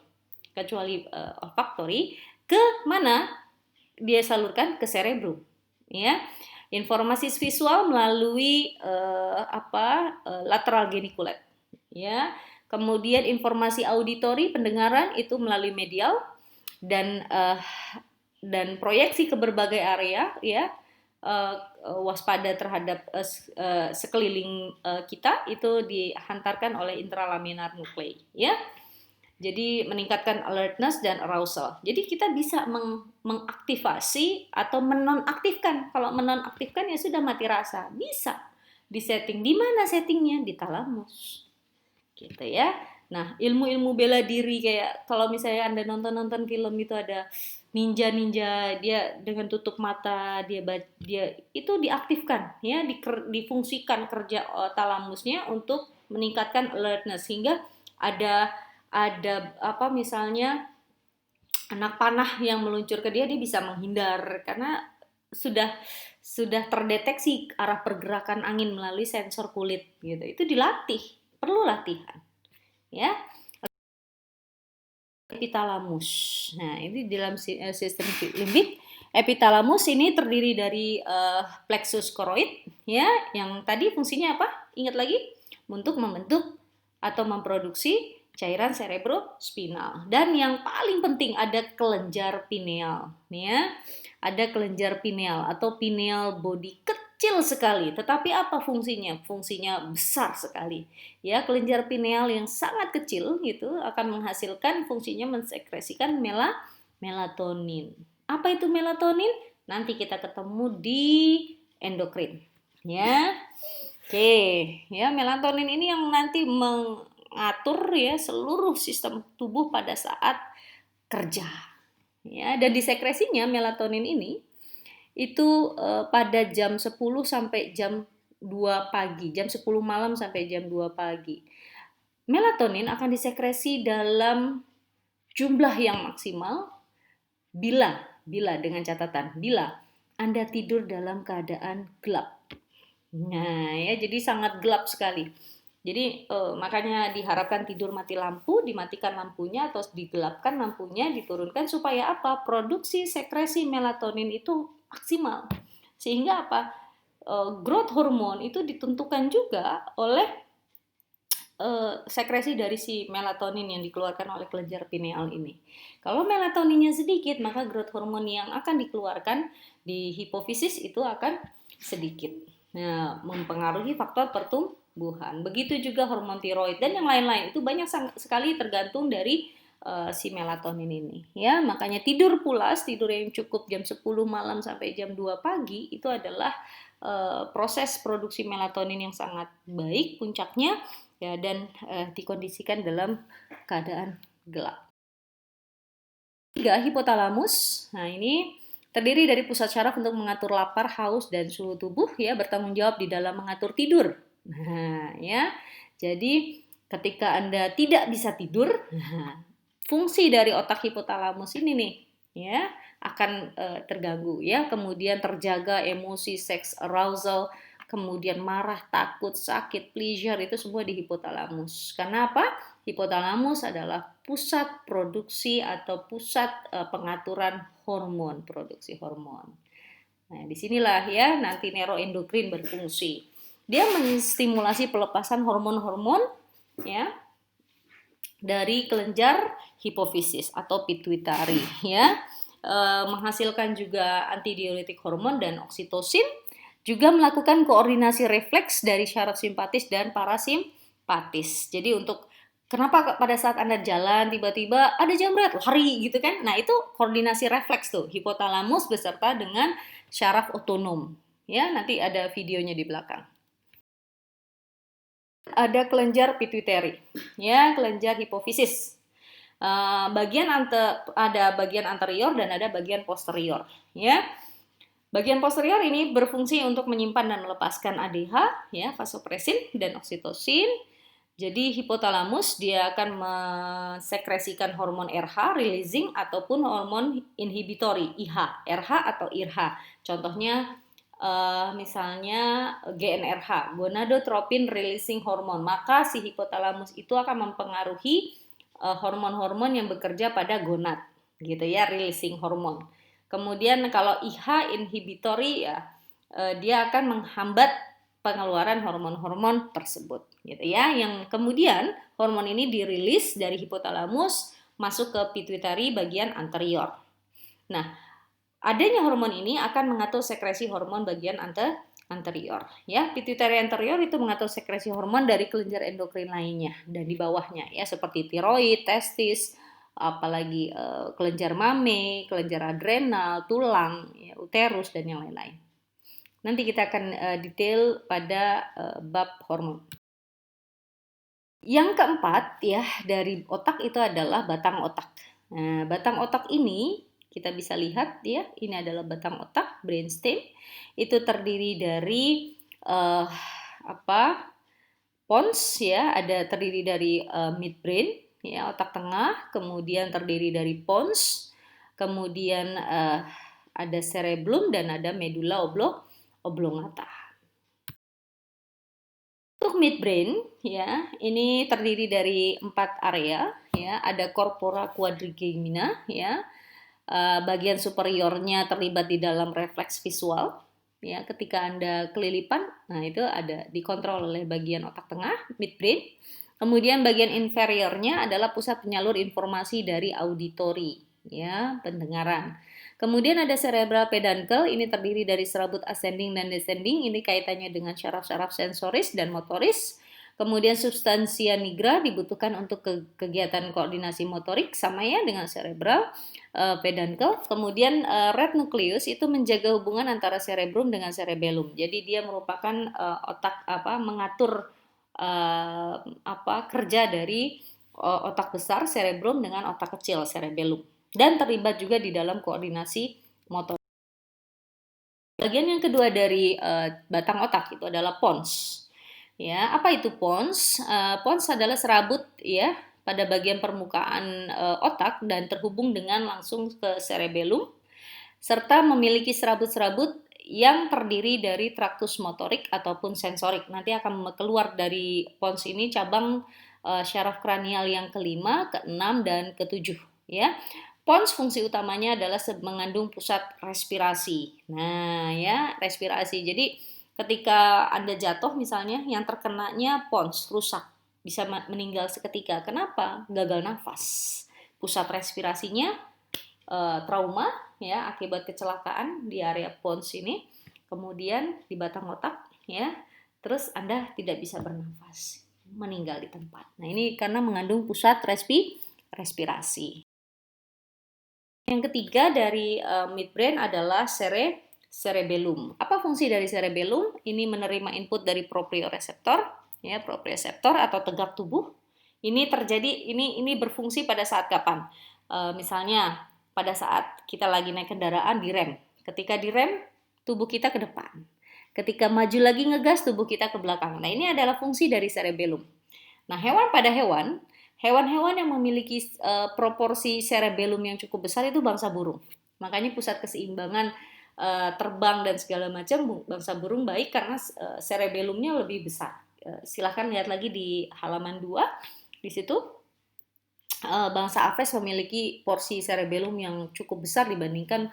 Olfaktori ke mana dia salurkan? Ke cerebrum ya. Informasi visual melalui lateral geniculate ya. Kemudian informasi auditori, pendengaran, itu melalui medial, dan proyeksi ke berbagai area ya, waspada terhadap sekeliling kita, itu dihantarkan oleh intralaminar nuclei ya. Jadi meningkatkan alertness dan arousal. Jadi kita bisa mengaktifasi atau menonaktifkan. Kalau menonaktifkan ya sudah mati rasa. Bisa disetting. Di mana settingnya? Di talamus. Gitu ya. Nah, ilmu-ilmu bela diri, kayak kalau misalnya Anda nonton film itu ada ninja dia dengan tutup mata, dia itu diaktifkan ya, difungsikan kerja talamusnya untuk meningkatkan alertness, sehingga ada misalnya anak panah yang meluncur ke dia bisa menghindar karena sudah terdeteksi arah pergerakan angin melalui sensor kulit gitu. Itu dilatih, perlu latihan ya. Epitalamus. Nah, ini dalam sistem limbik, epitalamus ini terdiri dari plexus choroid ya, yang tadi fungsinya apa? Ingat lagi? Untuk membentuk atau memproduksi cairan cerebrospinal. Dan yang paling penting ada kelenjar pineal ya. Ada kelenjar pineal atau pineal body, kecil sekali, tetapi apa fungsinya? Fungsinya besar sekali ya. Kelenjar pineal yang sangat kecil gitu akan menghasilkan, fungsinya mensekresikan melatonin. Apa itu melatonin? Nanti kita ketemu di endokrin ya. Oke ya, melatonin ini yang nanti mengatur ya seluruh sistem tubuh pada saat kerja ya. Dan disekresinya melatonin ini itu pada jam 10 sampai jam 2 pagi, jam 10 malam sampai jam 2 pagi. Melatonin akan disekresi dalam jumlah yang maksimal bila dengan catatan, bila Anda tidur dalam keadaan gelap. Nah, ya, jadi sangat gelap sekali. Jadi makanya diharapkan tidur mati lampu, dimatikan lampunya atau digelapkan lampunya, diturunkan supaya apa? Produksi sekresi melatonin itu maksimal. Sehingga apa? Growth hormone itu ditentukan juga oleh sekresi dari si melatonin yang dikeluarkan oleh kelenjar pineal ini. Kalau melatoninnya sedikit, maka growth hormone yang akan dikeluarkan di hipofisis itu akan sedikit. Nah, mempengaruhi faktor pertumbuhan. Begitu juga hormon tiroid dan yang lain-lain. Itu banyak sekali tergantung dari si melatonin ini. Ya, makanya tidur pulas, tidur yang cukup jam 10 malam sampai jam 2 pagi itu adalah proses produksi melatonin yang sangat baik puncaknya ya, dan dikondisikan dalam keadaan gelap. 3. Hipotalamus. Nah, ini terdiri dari pusat syaraf untuk mengatur lapar, haus, dan suhu tubuh ya, bertanggung jawab di dalam mengatur tidur. Nah, ya. Jadi ketika Anda tidak bisa tidur, fungsi dari otak hipotalamus ini nih ya akan terganggu ya, kemudian terjaga emosi, sex arousal, kemudian marah, takut, sakit, pleasure itu semua di hipotalamus. Karena apa? Hipotalamus adalah pusat produksi atau pusat pengaturan hormon, produksi hormon. Nah, disinilah ya nanti neuroendokrin berfungsi. Dia menstimulasi pelepasan hormon-hormon ya dari kelenjar hipofisis atau pituitari ya. Menghasilkan juga antidiuretik hormon dan oksitosin, juga melakukan koordinasi refleks dari syaraf simpatis dan parasimpatis. Jadi untuk kenapa pada saat Anda jalan tiba-tiba ada jamret lari gitu kan? Nah, itu koordinasi refleks tuh hipotalamus beserta dengan syaraf otonom. Ya, nanti ada videonya di belakang. Ada kelenjar pituitari, ya, kelenjar hipofisis. Ada bagian anterior dan ada bagian posterior, ya. Bagian posterior ini berfungsi untuk menyimpan dan melepaskan ADH, ya, vasopresin dan oksitosin. Jadi hipotalamus dia akan mensekresikan hormon RH releasing ataupun hormon inhibitory IH, RH atau IRH. Contohnya misalnya GnRH, gonadotropin releasing hormone. Maka si hipotalamus itu akan mempengaruhi hormon-hormon yang bekerja pada gonad, gitu ya, releasing hormone. Kemudian kalau IH inhibitory ya dia akan menghambat pengeluaran hormon-hormon tersebut, gitu ya. Yang kemudian hormon ini dirilis dari hipotalamus masuk ke pituitari bagian anterior. Nah, adanya hormon ini akan mengatur sekresi hormon bagian anterior. Ya, pituitari anterior itu mengatur sekresi hormon dari kelenjar endokrin lainnya dan di bawahnya ya seperti tiroid, testis, apalagi kelenjar mame, kelenjar adrenal, tulang, ya, uterus dan yang lain-lain. Nanti kita akan detail pada bab hormon. Yang keempat ya dari otak itu adalah batang otak. Nah, batang otak ini kita bisa lihat ya, ini adalah batang otak, brainstem. Itu terdiri dari pons ya, terdiri dari midbrain ya, otak tengah, kemudian terdiri dari pons, kemudian ada cerebellum dan ada medulla oblongata. Untuk midbrain ya, ini terdiri dari 4 area ya, ada corpora quadrigemina ya. Bagian superiornya terlibat di dalam refleks visual ya, ketika Anda kelilipan, nah itu ada dikontrol oleh bagian otak tengah, midbrain. Kemudian bagian inferiornya adalah pusat penyalur informasi dari auditori ya, pendengaran. Kemudian ada cerebral peduncle, ini terdiri dari serabut ascending dan descending, ini kaitannya dengan syaraf-syaraf sensoris dan motoris. Kemudian substansia nigra dibutuhkan untuk kegiatan koordinasi motorik, sama ya dengan cerebral peduncle. Kemudian red nucleus itu menjaga hubungan antara cerebrum dengan cerebellum. Jadi dia merupakan otak mengatur kerja dari otak besar cerebrum dengan otak kecil cerebellum, dan terlibat juga di dalam koordinasi motor. Bagian yang kedua dari batang otak itu adalah pons. Ya, apa itu pons? Pons adalah serabut ya pada bagian permukaan otak dan terhubung dengan langsung ke cerebellum, serta memiliki serabut-serabut yang terdiri dari traktus motorik ataupun sensorik. Nanti akan keluar dari pons ini cabang syaraf kranial yang kelima, keenam, dan ketujuh ya. Pons fungsi utamanya adalah mengandung pusat respirasi. Nah ya, respirasi. Jadi ketika Anda jatuh misalnya, yang terkenanya pons rusak, bisa meninggal seketika. Kenapa? Gagal nafas. Pusat respirasinya trauma ya akibat kecelakaan di area pons ini, kemudian di batang otak ya. Terus Anda tidak bisa bernafas, meninggal di tempat. Nah, ini karena mengandung pusat respirasi. Yang ketiga dari midbrain adalah cerebellum. Apa fungsi dari cerebellum? Ini menerima input dari proprioreseptor, ya, proprioreseptor atau tegak tubuh. Ini terjadi, ini berfungsi pada saat kapan? Misalnya pada saat kita lagi naik kendaraan direm. Ketika direm, tubuh kita ke depan. Ketika maju lagi ngegas, tubuh kita ke belakang. Nah, ini adalah fungsi dari cerebellum. Nah, hewan-hewan yang memiliki proporsi cerebellum yang cukup besar itu bangsa burung. Makanya pusat keseimbangan terbang dan segala macam bangsa burung baik karena cerebellumnya lebih besar. Silahkan lihat lagi di halaman 2. Di situ bangsa Aves memiliki porsi cerebellum yang cukup besar dibandingkan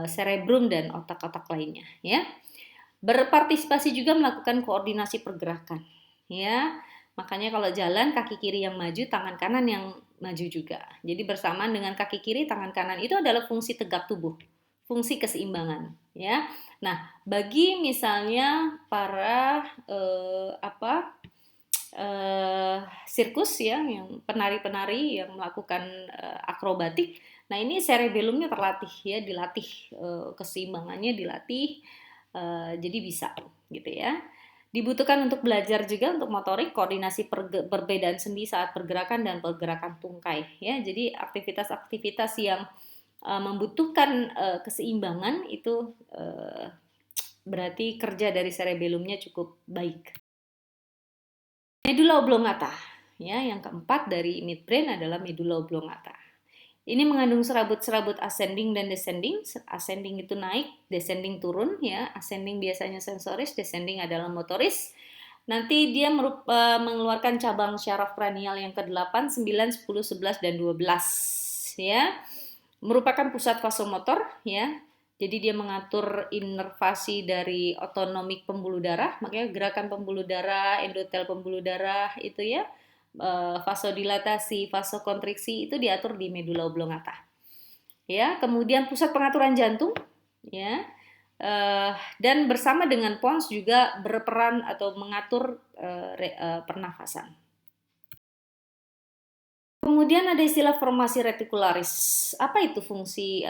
cerebrum dan otak-otak lainnya, ya. Berpartisipasi juga melakukan koordinasi pergerakan, ya. Makanya kalau jalan kaki kiri yang maju, tangan kanan yang maju juga. Jadi bersamaan dengan kaki kiri, tangan kanan itu adalah fungsi tegak tubuh, fungsi keseimbangan, ya. Nah, bagi misalnya para sirkus ya, yang penari-penari yang melakukan akrobatik. Nah, ini cerebellumnya terlatih ya, dilatih keseimbangannya dilatih, jadi bisa gitu ya. Dibutuhkan untuk belajar juga untuk motorik, koordinasi perbedaan sendi saat pergerakan dan pergerakan tungkai ya. Jadi aktivitas-aktivitas yang membutuhkan keseimbangan itu berarti kerja dari cerebellumnya cukup baik. Medula oblongata, ya, yang keempat dari midbrain adalah medula oblongata. Ini mengandung serabut-serabut ascending dan descending. Ascending itu naik, descending turun, ya. Ascending biasanya sensoris, descending adalah motoris. Nanti dia mengeluarkan cabang syaraf kranial yang ke-8, 9, 10, 11 dan 12, ya. Merupakan pusat vasomotor, ya. Jadi dia mengatur inervasi dari otonomik pembuluh darah, makanya gerakan pembuluh darah, endotel pembuluh darah itu ya, vasodilatasi, vasokontriksi itu diatur di medula oblongata. Ya, kemudian pusat pengaturan jantung, ya, dan bersama dengan pons juga berperan atau mengatur pernafasan. Kemudian ada istilah formasi retikularis. Apa itu fungsi?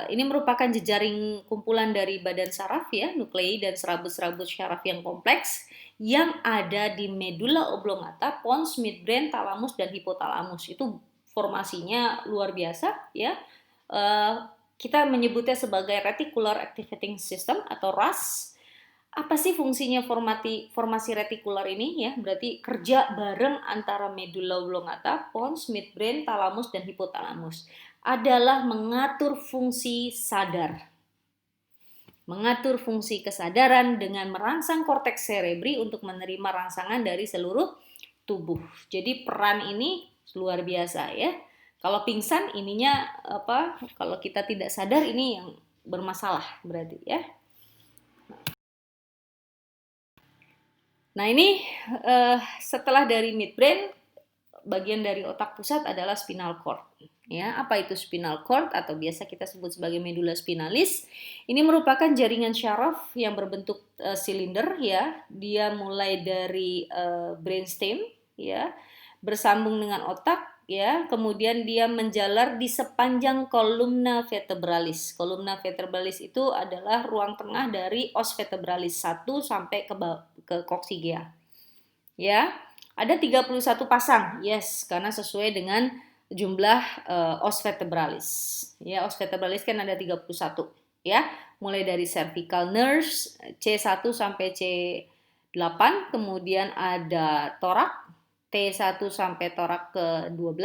Ini merupakan jejaring kumpulan dari badan saraf ya, nuklei dan serabut-serabut syaraf yang kompleks yang ada di medula oblongata, pons, midbrain, talamus dan hipotalamus. Itu formasinya luar biasa ya. Kita menyebutnya sebagai reticular activating system atau RAS. Apa sih fungsinya formasi retikular ini ya? Berarti kerja bareng antara medula oblongata, pons, midbrain, talamus dan hipotalamus. Adalah mengatur fungsi sadar. Mengatur fungsi kesadaran dengan merangsang korteks cerebri untuk menerima rangsangan dari seluruh tubuh. Jadi peran ini luar biasa ya. Kalau pingsan ininya apa? Kalau kita tidak sadar ini yang bermasalah berarti ya. Nah ini setelah dari midbrain, bagian dari otak pusat adalah spinal cord. Ya, apa itu spinal cord atau biasa kita sebut sebagai medula spinalis? Ini merupakan jaringan syaraf yang berbentuk silinder ya. Dia mulai dari brainstem ya, bersambung dengan otak ya, kemudian dia menjalar di sepanjang kolumna vertebralis. Kolumna vertebralis itu adalah ruang tengah dari os vertebralis 1 sampai ke coccygia. Ya, ada 31 pasang. Yes, karena sesuai dengan jumlah os vertebralis. Ya, os vertebralis kan ada 31 ya. Mulai dari cervical nerves C1 sampai C8, kemudian ada torak T1 sampai torak ke-12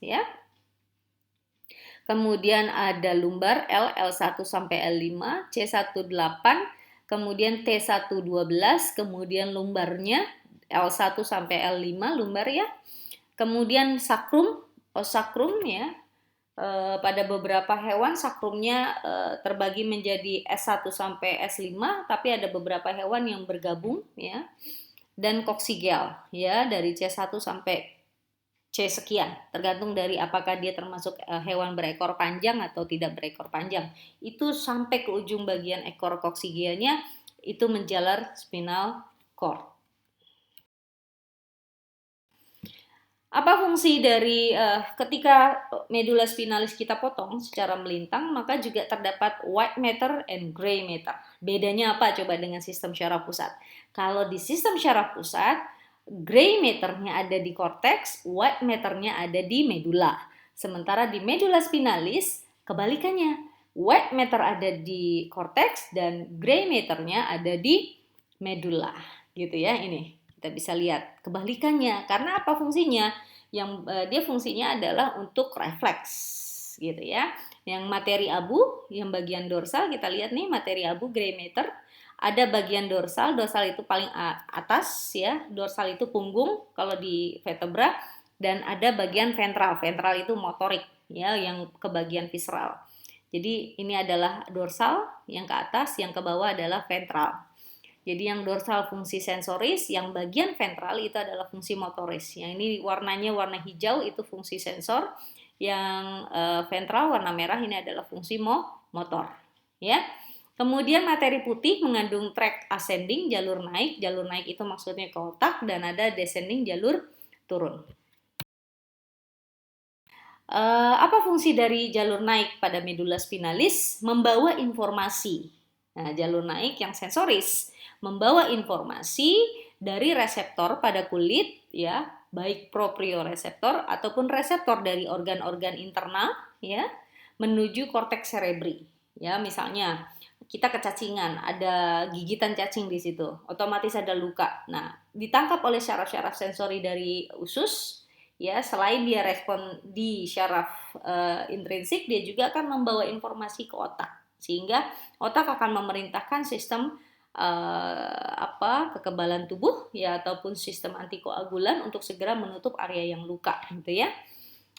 ya. Kemudian ada lumbar L1 sampai L5, C1 8, kemudian T1 12, kemudian lumbarnya L1 sampai L5 lumbar ya. Kemudian sakrum, sakrum ya. Pada beberapa hewan sakrumnya terbagi menjadi S1 sampai S5, tapi ada beberapa hewan yang bergabung ya. Dan coccygeal ya, dari C1 sampai C sekian, tergantung dari apakah dia termasuk hewan berekor panjang atau tidak berekor panjang. Itu sampai ke ujung bagian ekor coccygealnya itu menjalar spinal cord. Apa fungsi dari ketika medula spinalis kita potong secara melintang, maka juga terdapat white matter and gray matter. Bedanya apa coba dengan sistem syaraf pusat? Kalau di sistem syaraf pusat, gray matternya ada di korteks, white matternya ada di medula. Sementara di medula spinalis, kebalikannya. White matter ada di korteks dan gray matternya ada di medula. Gitu ya, ini. Kita bisa lihat kebalikannya. Karena apa fungsinya? Dia fungsinya adalah untuk refleks, gitu ya. Yang materi abu, yang bagian dorsal kita lihat nih, materi abu gray matter. Ada bagian dorsal itu paling atas ya, dorsal itu punggung kalau di vertebra, dan ada bagian ventral itu motorik ya, yang ke bagian visceral. Jadi ini adalah dorsal, yang ke atas, yang ke bawah adalah ventral. Jadi yang dorsal fungsi sensoris, yang bagian ventral itu adalah fungsi motoris. Yang ini warnanya warna hijau itu fungsi sensor, yang ventral warna merah ini adalah fungsi motor ya. Kemudian materi putih mengandung track ascending, jalur naik itu maksudnya ke otak, dan ada descending, jalur turun. Apa fungsi dari jalur naik pada medula spinalis? Membawa informasi. Nah, jalur naik yang sensoris membawa informasi dari reseptor pada kulit ya, baik proprioreseptor ataupun reseptor dari organ-organ internal ya, menuju korteks cerebri. Ya, misalnya kita kecacingan, ada gigitan cacing di situ, otomatis ada luka. Nah, ditangkap oleh syaraf-syaraf sensori dari usus, ya, selain dia respon di syaraf intrinsik, dia juga akan membawa informasi ke otak, sehingga otak akan memerintahkan sistem kekebalan tubuh ya, ataupun sistem antikoagulan untuk segera menutup area yang luka, gitu ya,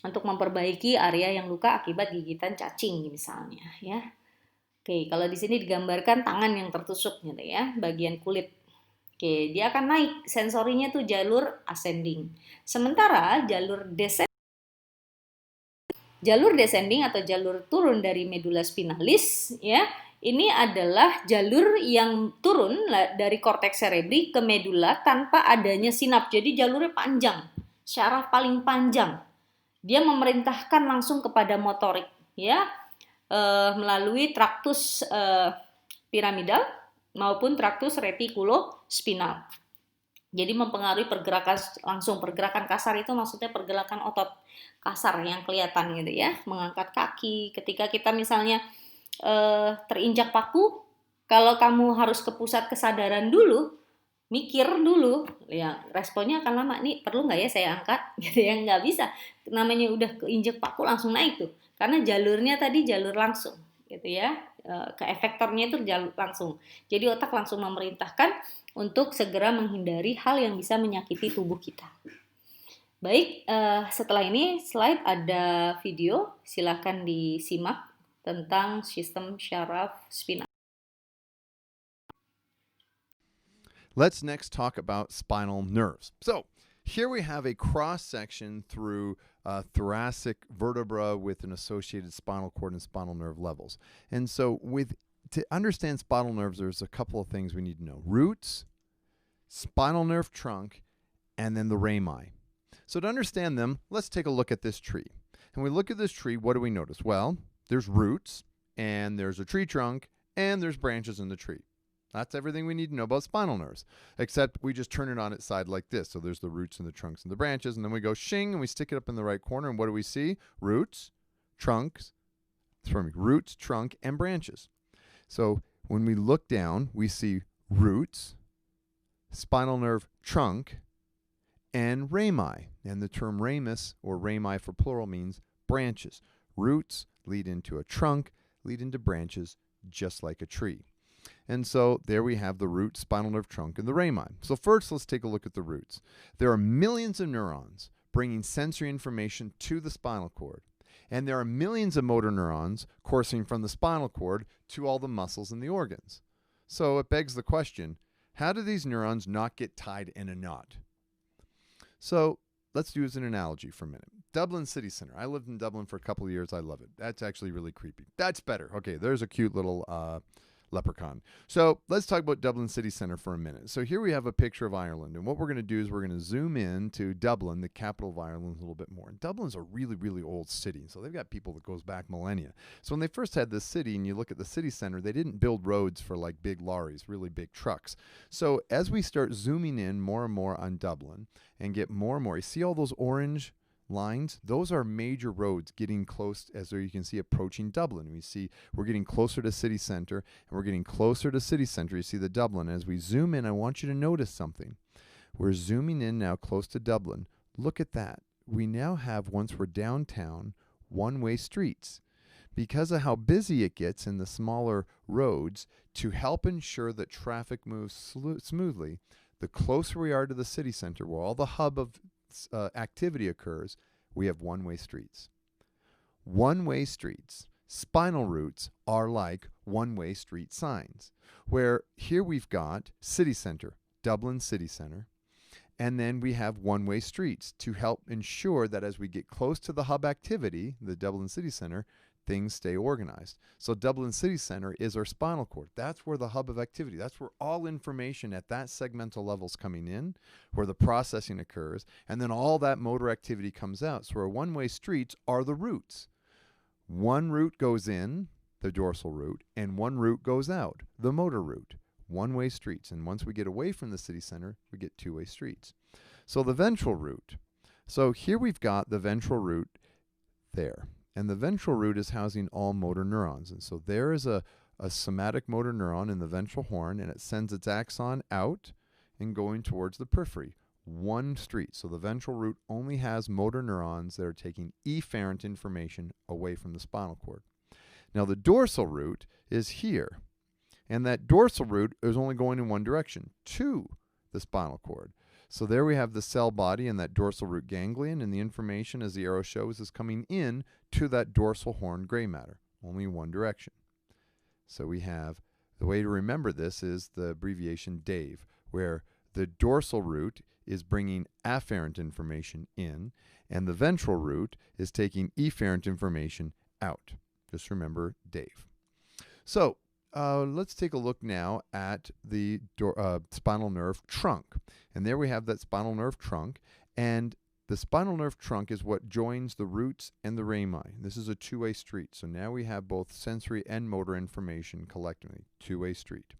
untuk memperbaiki area yang luka akibat gigitan cacing misalnya ya. Oke, kalau di sini digambarkan tangan yang tertusuk gitu ya, bagian kulit. Oke, dia akan naik, sensorinya tuh jalur ascending. Sementara jalur descending atau jalur turun dari medula spinalis ya, ini adalah jalur yang turun dari korteks cerebri ke medula tanpa adanya sinap. Jadi jalurnya panjang, syaraf paling panjang. Dia memerintahkan langsung kepada motorik ya, melalui traktus piramidal maupun traktus retikulospinal. Jadi mempengaruhi pergerakan kasar itu maksudnya pergerakan otot kasar yang kelihatan gitu ya, mengangkat kaki. Ketika kita misalnya terinjak paku, kalau kamu harus ke pusat kesadaran dulu, mikir dulu, ya responnya akan lama. Nih perlu nggak ya saya angkat? Gitu ya, nggak bisa. Namanya udah keinjek paku langsung naik tuh, karena jalurnya tadi jalur langsung, gitu ya. Ke efektornya itu jalur langsung. Jadi otak langsung memerintahkan untuk segera menghindari hal yang bisa menyakiti tubuh kita. Baik, setelah ini slide ada video, silakan disimak tentang sistem syaraf spinal. Let's next talk about spinal nerves. So here we have a cross section through thoracic vertebra with an associated spinal cord and spinal nerve levels. And so to understand spinal nerves, there's a couple of things we need to know. Roots, spinal nerve trunk, and then the rami. So to understand them, let's take a look at this tree. And we look at this tree, what do we notice? Well, there's roots, and there's a tree trunk, and there's branches in the tree. That's everything we need to know about spinal nerves, except we just turn it on its side like this. So there's the roots and the trunks and the branches, and then we go shing, and we stick it up in the right corner, and what do we see? Roots, trunk, and branches. So when we look down, we see roots, spinal nerve trunk, and rami. And the term ramus, or rami for plural, means branches. Roots lead into a trunk, lead into branches, just like a tree. And so there we have the root, spinal nerve trunk, and the rami. So first, let's take a look at the roots. There are millions of neurons bringing sensory information to the spinal cord. And there are millions of motor neurons coursing from the spinal cord to all the muscles and the organs. So it begs the question, how do these neurons not get tied in a knot? So let's use an analogy for a minute. Dublin City Center. I lived in Dublin for a couple of years. I love it. That's actually really creepy. That's better. Okay, there's a cute little leprechaun. So let's talk about Dublin City Centre for a minute. So here we have a picture of Ireland, and what we're going to do is we're going to zoom in to Dublin, the capital of Ireland, a little bit more. And Dublin's a really, really old city, so they've got people that goes back millennia. So when they first had this city, and you look at the city centre, they didn't build roads for like big lorries, really big trucks. So as we start zooming in more and more on Dublin and get more and more, you see all those orange lines? Those are major roads getting close, as you can see, approaching Dublin. We see we're getting closer to city center, and we're getting closer to city center. You see the Dublin. As we zoom in, I want you to notice something. We're zooming in now close to Dublin. Look at that. We now have, once we're downtown, one-way streets. Because of how busy it gets in the smaller roads, to help ensure that traffic moves smoothly, the closer we are to the city center, where all the hub of activity occurs, we have one-way streets. One-way streets, spinal routes, are like one-way street signs, where here we've got city center, Dublin city center, and then we have one-way streets to help ensure that as we get close to the hub activity, the Dublin city center, things stay organized. So Dublin city center is our spinal cord. That's where the hub of activity, that's where all information at that segmental level is coming in, where the processing occurs, and then all that motor activity comes out. So our one-way streets are the routes. One route goes in, the dorsal route, and one route goes out, the motor route. One-way streets. And once we get away from the city center, we get two-way streets. So the ventral route. So here we've got the ventral route there. And the ventral route is housing all motor neurons. And so there is a somatic motor neuron in the ventral horn, and it sends its axon out and going towards the periphery. One street. So the ventral route only has motor neurons that are taking efferent information away from the spinal cord. Now the dorsal route is here. And that dorsal route is only going in one direction, to the spinal cord. So there we have the cell body and that dorsal root ganglion, and the information, as the arrow shows, is coming in to that dorsal horn gray matter, only one direction. So we have, the way to remember this is the abbreviation DAVE, where the dorsal root is bringing afferent information in, and the ventral root is taking efferent information out. Just remember DAVE. So let's take a look now at the spinal nerve trunk. And there we have that spinal nerve trunk. And the spinal nerve trunk is what joins the roots and the rami. This is a two-way street. So now we have both sensory and motor information collectively. Two-way street.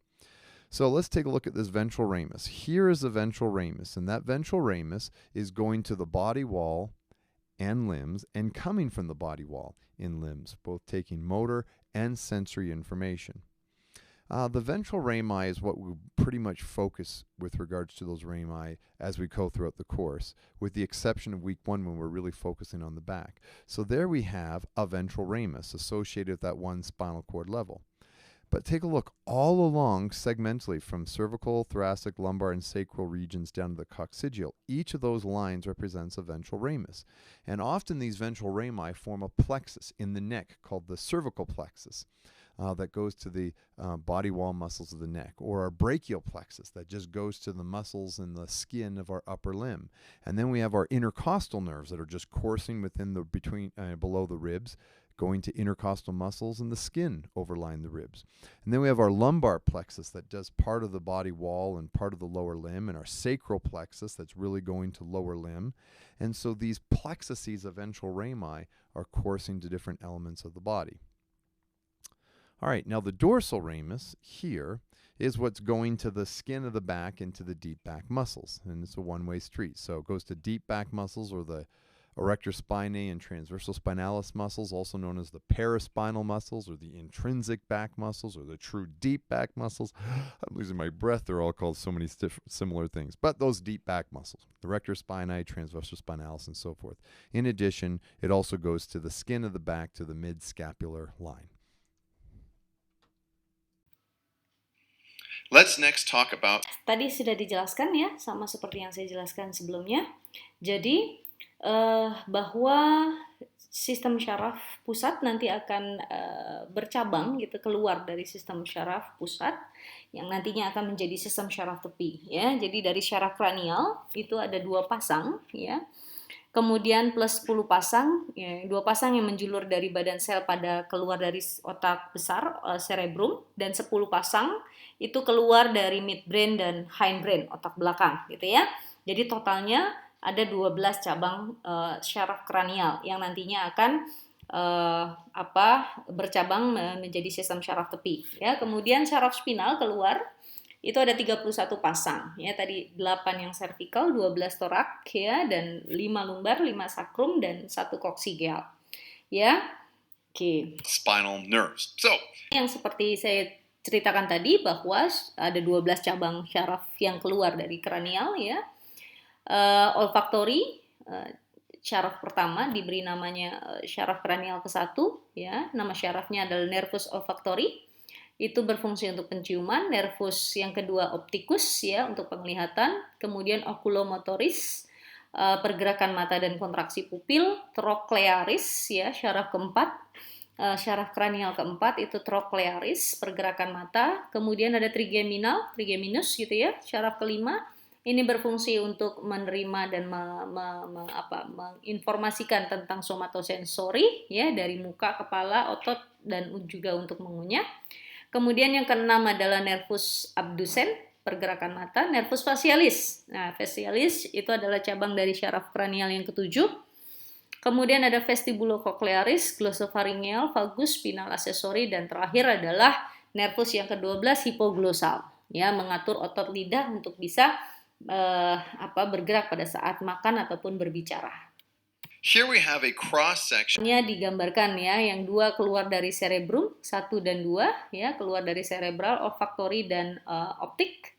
So let's take a look at this ventral ramus. Here is the ventral ramus. And that ventral ramus is going to the body wall and limbs, and coming from the body wall in limbs, both taking motor and sensory information. The ventral rami is what we pretty much focus with regards to those rami as we go throughout the course, with the exception of week 1 when we're really focusing on the back. So there we have a ventral ramus associated with that one spinal cord level. But take a look all along segmentally from cervical, thoracic, lumbar, and sacral regions down to the coccygeal. Each of those lines represents a ventral ramus. And often these ventral rami form a plexus in the neck called the cervical plexus. That goes to the body wall muscles of the neck, or our brachial plexus that just goes to the muscles and the skin of our upper limb. And then we have our intercostal nerves that are just coursing within the below the ribs, going to intercostal muscles and the skin overlying the ribs. And then we have our lumbar plexus that does part of the body wall and part of the lower limb, and our sacral plexus that's really going to lower limb. And so these plexuses of ventral rami are coursing to different elements of the body. All right, now the dorsal ramus here is what's going to the skin of the back and to the deep back muscles, and it's a one-way street. So it goes to deep back muscles, or the erector spinae and transversal spinalis muscles, also known as the paraspinal muscles, or the intrinsic back muscles, or the true deep back muscles. I'm losing my breath. They're all called so many similar things. But those deep back muscles, erector spinae, transversal spinalis, and so forth. In addition, it also goes to the skin of the back to the mid-scapular line. Let's next talk about... Tadi sudah dijelaskan ya, sama seperti yang saya jelaskan sebelumnya. Jadi, bahwa sistem syaraf pusat nanti akan bercabang gitu, keluar dari sistem syaraf pusat yang nantinya akan menjadi sistem syaraf tepi ya. Jadi dari syaraf kranial itu ada 2 pasang ya. Kemudian plus 10 pasang, ya, 2 pasang yang menjulur dari badan sel pada keluar dari otak besar, cerebrum, dan 10 pasang itu keluar dari midbrain dan hindbrain, otak belakang, gitu ya. Jadi totalnya ada 12 cabang syaraf kranial yang nantinya akan bercabang menjadi sistem syaraf tepi. Ya, kemudian syaraf spinal keluar. Itu ada 31 pasang, ya tadi 8 yang cervical, 12 torak, ya, dan 5 lumbar, 5 sacrum, dan 1 coccygeal, ya. Oke. Spinal nerves. So, yang seperti saya ceritakan tadi bahwa ada 12 cabang syaraf yang keluar dari kranial, ya. Olfaktori, syaraf pertama diberi namanya syaraf kranial ke-1, ya. Nama syarafnya adalah nervus olfaktori. Itu berfungsi untuk penciuman. Nervus yang kedua optikus, ya, untuk penglihatan. Kemudian oculomotoris, pergerakan mata dan kontraksi pupil. Troclearis, ya, syaraf keempat. Syaraf kranial keempat itu troclearis, pergerakan mata. Kemudian ada trigeminus gitu ya, syaraf kelima. Ini berfungsi untuk menerima dan menginformasikan tentang somatosensori, ya, dari muka, kepala, otot, dan juga untuk mengunyah. Kemudian yang keenam adalah nervus abducens, pergerakan mata. Nervus facialis. Nah, facialis itu adalah cabang dari syaraf kranial yang ketujuh. Kemudian ada vestibulocochlearis, glosopharyngeal, vagus, spinal accessory, dan terakhir adalah nervus yang ke-12, hipoglosal, ya, mengatur otot lidah untuk bisa bergerak pada saat makan ataupun berbicara. Here we have a cross section. Ini digambarkan, ya, yang dua keluar dari cerebrum, 1 dan 2, ya, keluar dari cerebral, olfaktori, dan optik.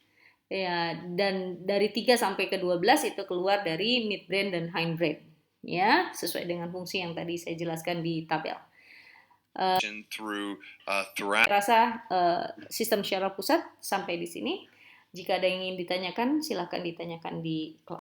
Ya, dan dari 3 sampai ke 12 itu keluar dari midbrain dan hindbrain, ya, sesuai dengan fungsi yang tadi saya jelaskan di tabel. Rasa sistem syaraf pusat sampai di sini. Jika ada yang ingin ditanyakan, silakan ditanyakan di kelas.